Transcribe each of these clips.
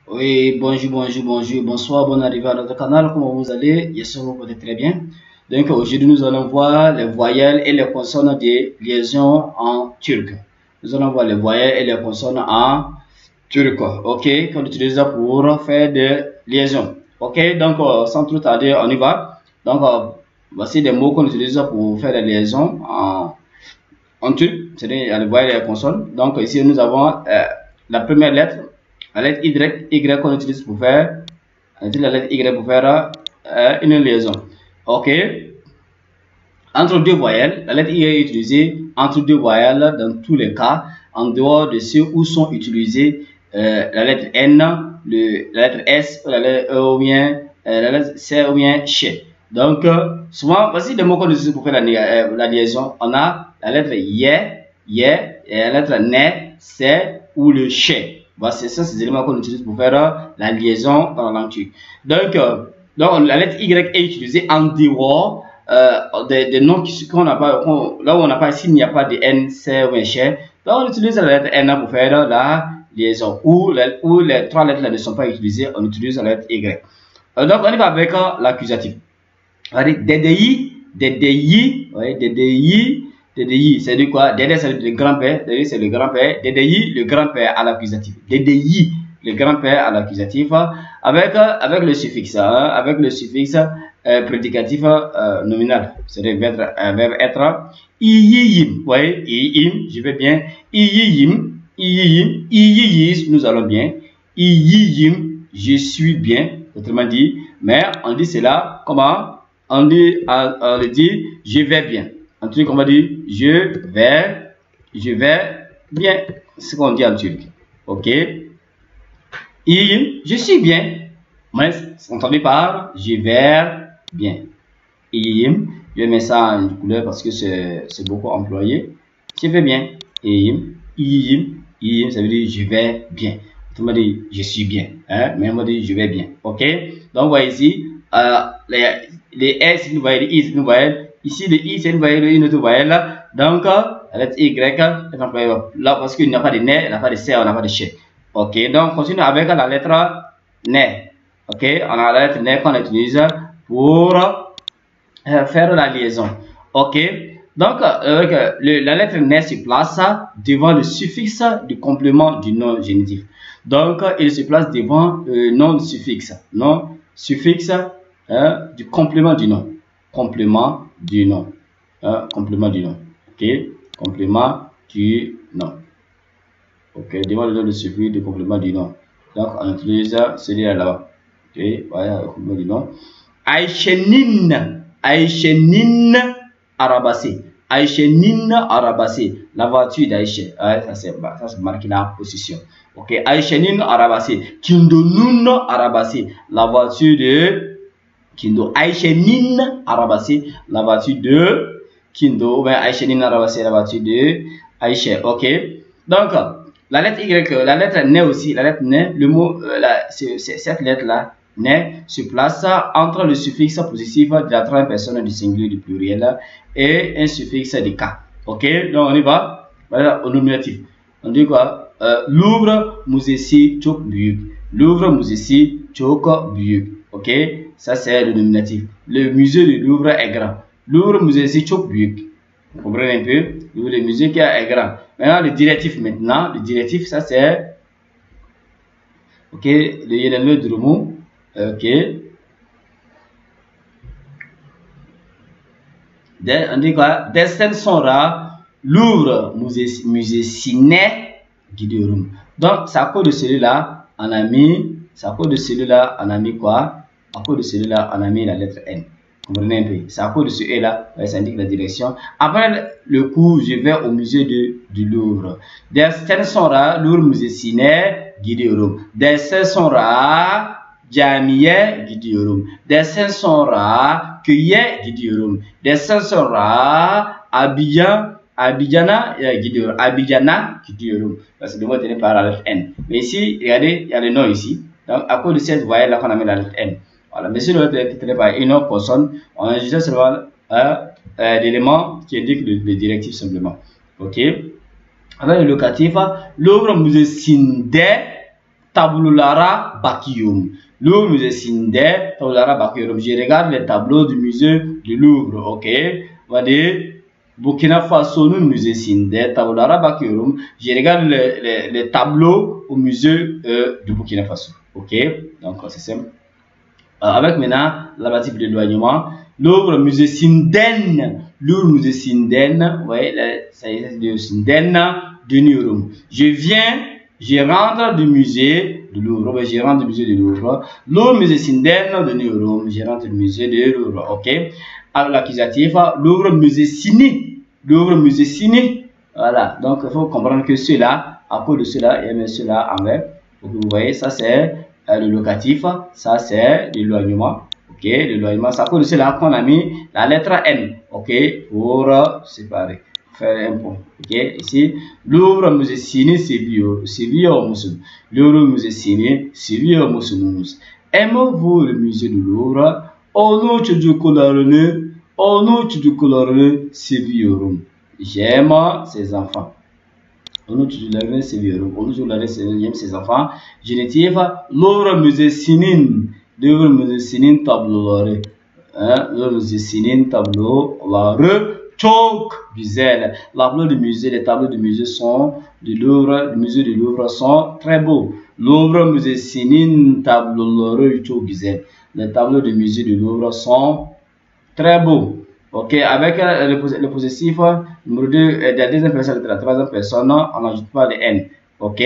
Oui, bonjour, bonsoir, bonne arrivée à notre canal. Comment vous allez? J'espère que vous allez très bien. Donc aujourd'hui, nous allons voir les voyelles et les consonnes des liaisons en turc. Nous allons voir les voyelles et les consonnes en turc, ok, qu'on utilise pour faire des liaisons. Ok, donc sans trop tarder, on y va. Donc voici des mots qu'on utilise pour faire des liaisons en turc, c'est-à-dire les voyelles et les consonnes. Donc ici, nous avons la première lettre. La lettre Y qu'on utilise pour faire, on utilise la lettre Y pour faire une liaison. Ok. Entre deux voyelles, la lettre Y est utilisée entre deux voyelles dans tous les cas, en dehors de ceux où sont utilisées la lettre N, la lettre S, la lettre E ou bien la lettre C ou bien Ch. Donc, souvent, voici des mots qu'on utilise pour faire la liaison. On a la lettre Y, et la lettre N, C ou le Ch. Voici ces éléments qu'on utilise pour faire la liaison dans la langue turque. Donc, la lettre Y est utilisée en dehors des noms qu'on n'a pas, là où on n'a pas, s'il n'y a pas de N, C ou Ch. Donc, on utilise la lettre N pour faire la liaison. Où les trois lettres là ne sont pas utilisées, on utilise la lettre Y. Donc, on y va avec l'accusatif. DDI, c'est du quoi? DD, c'est le grand-père, DD, c'est le grand-père, DDI, le grand-père à l'accusatif. DDI, le grand-père à l'accusatif, avec le suffixe, avec le suffixe prédicatif nominal, c'est-à-dire verbe être. Iyiyim, voyez, iyiyim, je vais bien. Iyiyim, nous allons bien. Iyiyim, je suis bien, autrement dit, mais on dit cela comment? On dit, je vais bien. En turc, on va dire, je vais bien. C'est ce qu'on dit en turc. Ok. Je suis bien. Mais, entendu par, je vais bien. Je vais mettre ça en couleur parce que c'est beaucoup employé. Je vais bien. Ça veut dire, je vais bien. Autrement dit, je suis bien. Hein? Mais on va dire, je vais bien. Ok. Donc, voyez ici, les S, c'est une voyelle, les I, c'est une voyelle. Ici, le I, c'est une voyelle, une autre voyelle. Donc, la lettre Y est employée là parce qu'il n'y a pas de N, il n'y a pas de C, on n'a pas de Ch. Ok, donc, continue avec la lettre N. Ok, on a la lettre N qu'on utilise pour faire la liaison. Ok, donc, la lettre N se place devant le suffixe du complément du nom génitif. Donc, il se place devant le nom suffixe. Non suffixe du complément du nom. Complément du nom. Complément du nom. Ok. Complément du nom. Ok. Devant le nom de suffixe du complément du nom. Donc, on utilise celui-là là-bas. Ok. Voilà le complément du nom. Aïchenin. Aïchenin arabasé. Aïchenin arabasé. La voiture d'Aïché. Ça c'est marqué la position. Ok. Aïchenin arabasé. Kindonun arabasé. La voiture de Kindo. Aïchenin arabasé. La voiture de Kindo. Ben Aïchenin arabasé. La voiture de Aïché. Ok. Donc, la lettre Y, la lettre N aussi. La lettre N, le mot, cette lettre-là, N, se place entre le suffixe possessif de la troisième personne du singulier du pluriel et un suffixe de K. Ok, donc on y va. Voilà, au nominatif. On dit quoi? Louvre Mousesi Chok Buyuk. Louvre Mousesi Chok Buyuk. Ok, ça c'est le nominatif. Le musée du Louvre est grand. Louvre Mousesi Chok Buyuk. Vous comprenez un peu? Le musée qui est grand. Maintenant, le directif, ça c'est. Ok, le yénelme du mot. Ok. On dit quoi? Destin sonra Louvre musée ciné Guidorum. Donc, c'est à cause de celui-là, on a mis. C'est à cause de celui-là, on a mis quoi? À cause de celui-là, on a mis la lettre N. Vous comprenez un peu? C'est à cause de ce E là, ça indique la direction. Après le cours, je vais au musée du Louvre. Destin sonra Louvre musée ciné Guidorum. Destin sonra Jamiye gidiyorum. Desen sonra köye gidiyorum. Desen sonra Abidjana gidiyorum. Parce que le mot est par la lettre N. Mais ici, regardez, il y a le nom ici. Donc, à cause de cette voyelle là qu'on a mis la lettre N. Voilà. Mais si le lettre est par une autre personne, on a juste seulement l'élément qui indique le directif simplement. Ok. Avec le locatif, l'œuvre musée Sinde Tabulara Bakiyum. Louvre Musée Sindé, Tabulara Bakiyum. Je regarde les tableaux du musée du Louvre, ok? On va dire Burkina Faso, le musée Sindé, Tabulara Bakiyum. Je regarde les tableaux au musée du Burkina Faso, ok? Donc c'est simple. Avec maintenant la partie d'éloignement, Louvre Musée Sinden, Louvre Musée Sinden, ouais, c'est de Sinden de Niurum. Je rentre du musée de Louvre, je rentre du musée de Louvre. Louvre Musée Sinden de Niurum, je rentre du musée de Louvre, ok. Alors l'accusatif, Louvre Musée Sini, Louvre Musée Sini, voilà. Donc il faut comprendre que cela, à cause de cela, il y a cela en vert. Donc vous voyez, ça c'est le locatif, ça c'est l'éloignement, ok, l'éloignement, ça cause cela qu'on a mis la lettre N, ok, pour séparer, faire un point, ok, ici, Louvre Musée Sini, Sivio Musul, Louvre Musée Sini, Sivio Musul. Aimez-vous le musée du Louvre? Oh non, tu du coloré, oh non, tu du coloré, Sivio. J'aime ces enfants. On utilise ses enfants. Génitif, Louvre Musée Sinin, Louvre Musée Sinin tableau, Louvre Musée Sinin tableau, Chok Bizel. Les tableaux du musée sont du Louvre, le musée du Louvre sont très beaux. Louvre Musée Sinin tableau, Chok Bizel. Les tableaux du musée du Louvre sont très beaux. Ok, avec le possessif numéro 2, la deuxième personne et la troisième personne, on n'ajoute pas de N. Ok,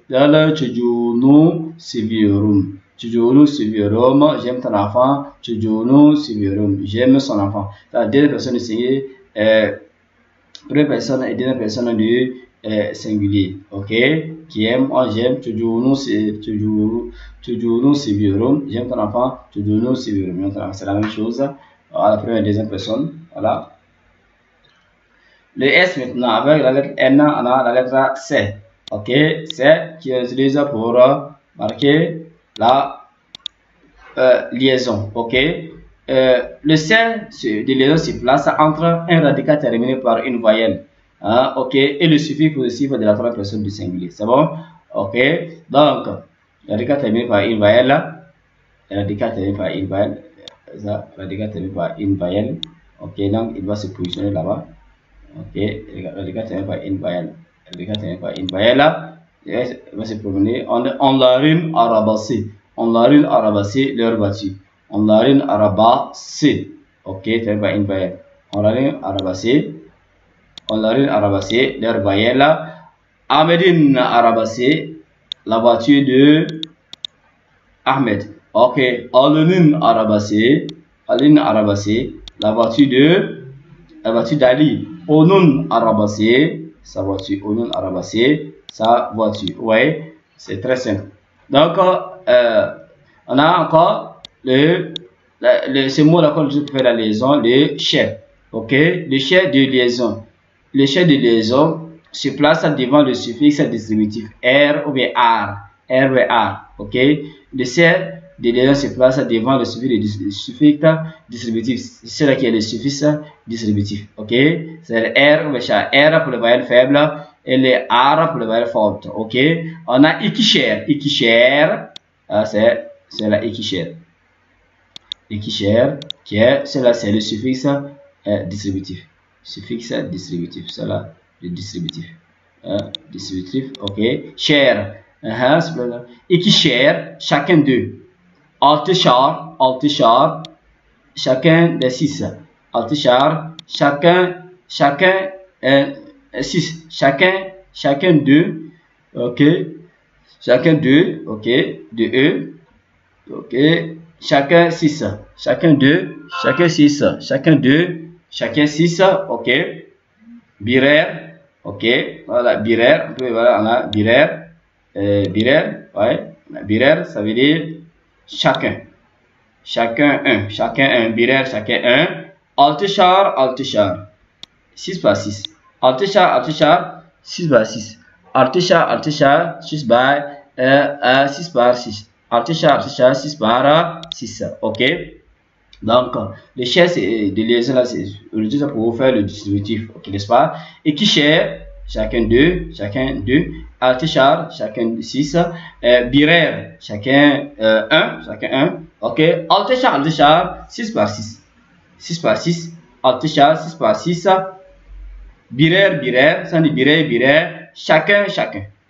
dans le Tchounou Siviorum. Tchounou Siviorum, j'aime ton enfant. Tchounou Siviorum, j'aime son enfant. La deuxième personne c'est première personne et deuxième personne du singulier. Ok, qui aime, j'aime. Tchounou Siviorum, j'aime ton enfant. Tchounou Siviorum, c'est la même chose. À la première et deuxième personne, voilà. Le S maintenant, avec la lettre N, on a la lettre C. Ok, C qui est utilisée pour marquer la liaison. Ok, le C de liaison se place entre un radical terminé par une voyelle. Hein, ok, et le suffixe possessif de la troisième personne du singulier. C'est bon? Ok, donc, radical terminé par une voyelle, radical terminé par une voyelle. Ça, radical terminé par une voyelle. Ok, donc il va se positionner là-bas. Ok, radical terminé par une voyelle. Radical terminé par une voyelle. Il va se promener. On l'arine arabassé. On l'arine arabassé leur voiture. On l'arine arabassé. Ok, terminé par une voyelle. On l'arine arabassé. On l'arine arabassé leur voyelle. Ahmedine arabassé. La voiture de Ahmed. Ok, Alun Arabasé, la voiture d'Ali. Onun Arabasé, sa voiture. Onun Arabasé, sa voiture. Ouais, c'est très simple. Donc, on a encore ce mot-là qu'on utilise pour faire la liaison, le chef. Ok, le chef de liaison. Le chef de liaison se place devant le suffixe distributif R ou bien R. R ou R. Ok, le chef de liaison se place devant le suffixe distributif. C'est là qui est le suffixe distributif. Ok, c'est le R ou R pour les voyelles faibles et le R pour les voyelles fortes. Ok, on a Ikicher. Ikicher, c'est la Ikicher. Ikicher, qui est, c'est le suffixe distributif. Suffixe distributif, c'est là le distributif. Distributif, ok. Cher, Ikicher, chacun d'eux. Altışar, chacun des 6. Altışar, chacun 6. Chacun d'eux, ok. Chacun d'eux, ok. De eux, ok. Chacun 6. Chacun d'eux, chacun 6. Chacun d'eux, chacun 6, ok. Birer, ok. Voilà, birer, voilà, on a birer. Birer, ouais. Birer, ça veut dire chacun. Chacun un. Chacun un. Birer, chacun un. Altışar. 6 par 6. Altışar. 6 par 6. Altışar. 6 par 6 par 6. Altışar. 6 par 6. Ok. Donc, le chef de liaison là, c'est pour faire le distributif. Ok, n'est-ce pas? Et qui cher, chacun d'eux, Altichar, chacun 6. Biraire, chacun 1. Chacun 1. Ok. Altichar, 6 par 6. 6 par 6. Altichar, 6 par 6. Biraire, ça dit biraire, chacun.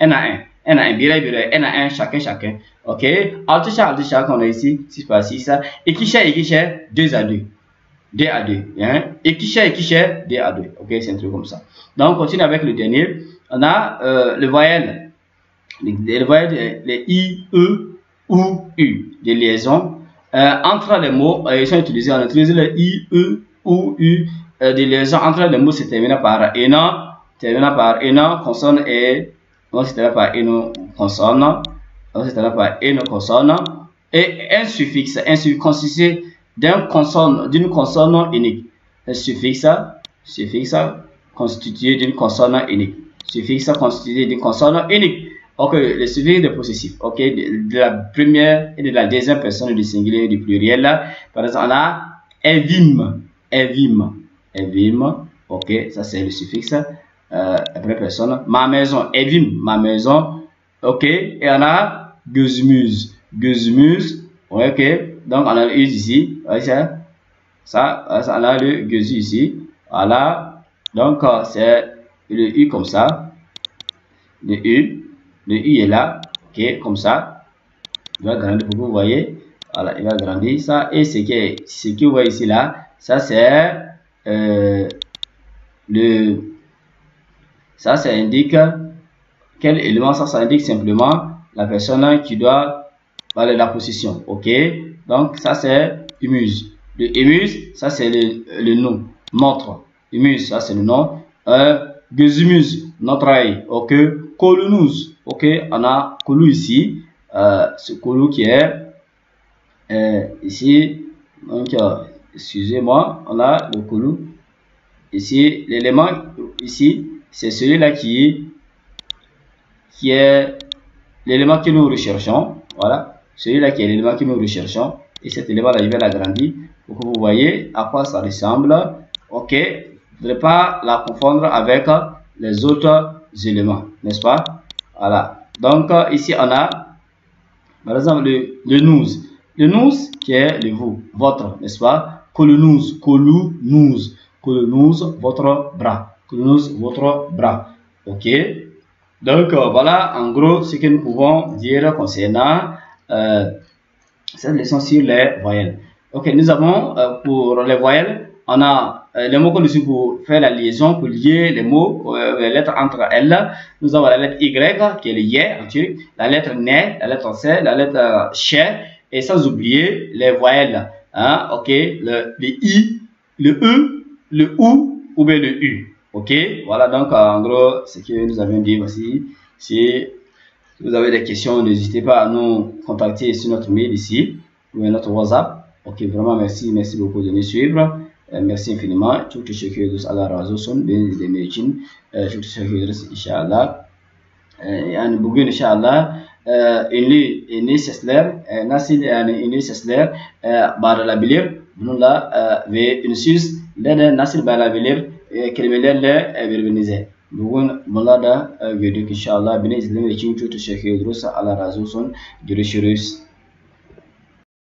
1 à 1. 1 à 1, biraire, 1 à 1, chacun. Ok. Altichar, qu'on a ici, 6 par 6. Equichère, 2 à 2. 2 à 2. Hein? Equichère, 2 à 2. Ok, c'est un truc comme ça. Donc, on continue avec le dernier. On a les voyelles. Les voyelles, les I, E, ou, U. Des liaisons. Entre les mots, ils sont utilisés. On utilise les I, E, ou, U. Des liaisons entre les mots se terminant par ENA, consonne et. Donc, c'est terminé par ENO, consonne. Donc, c'est terminé par ENO, consonne. Et un suffixe constitué d'une consonne unique. Un suffixe constitué d'une consonne unique. Suffixe constitué d'une consonne unique. Ok, le suffixe de possessif. Ok, de la première et de la deuxième personne du singulier et du pluriel. Par exemple, on a evim. Ok, ça c'est le suffixe. La première personne. Ma maison, evim, ma maison. Ok, et on a guzmuz. Ok, donc on a le U ici. Ça, on a le guzu ici. Voilà, donc c'est le U comme ça. Le U est là. Ok, comme ça. Il va grandir pour que vous voyez. Voilà, il va grandir ça. Et ce que vous voyez ici là, ça c'est ça indique quel élément. Ça indique simplement la personne qui doit parler de la position. Ok, donc ça c'est humus. Le humus, ça c'est le nom, notre. Humus, ça c'est le nom. Guzumus, notre œil. Ok, colunus. Ok, on a colou ici. Ce colou qui est ici. Donc, excusez-moi, on a le colou. Ici, l'élément ici, c'est celui-là qui est l'élément que nous recherchons. Voilà, celui-là qui est l'élément que nous recherchons. Et cet élément-là, je vais l'agrandir pour que vous voyez à quoi ça ressemble. Ok, vous ne devez pas la confondre avec les autres éléments, n'est-ce pas? Voilà, donc ici on a par exemple le nous. Le nous qui est le vous, votre, n'est-ce pas? Colunus, votre bras. Colunus, votre bras. Ok, donc voilà en gros ce que nous pouvons dire concernant cette leçon sur les voyelles. Ok, nous avons pour les voyelles, on a les mots qu'on utilise pour faire la liaison, pour lier les mots, les lettres entre elles. Nous avons la lettre Y, qui est le Y en turc, la lettre N, la lettre C, la lettre Ch, et sans oublier les voyelles. Hein, ok, le I, le E, le OU ou bien le U. Ok, voilà donc en gros ce que nous avions dit voici. Si vous avez des questions, n'hésitez pas à nous contacter sur notre mail ici ou notre WhatsApp. Ok, vraiment merci beaucoup de nous suivre. Merci infiniment. Çok teşekkür ediyoruz. Allah razı olsun. Beni izlediğiniz için çok teşekkür ederiz inşallah. Yani bugün inşallah ünlü sesler nasıl yani ünlü sesler bağırılabilir. Bununla ve ünsüz de nasıl bağırılabilir kelimelerle birbirinize. Bugün bunlar da gördük inşallah. Beni izlediğiniz için çok teşekkür ediyoruz. Allah razı olsun. Görüşürüz.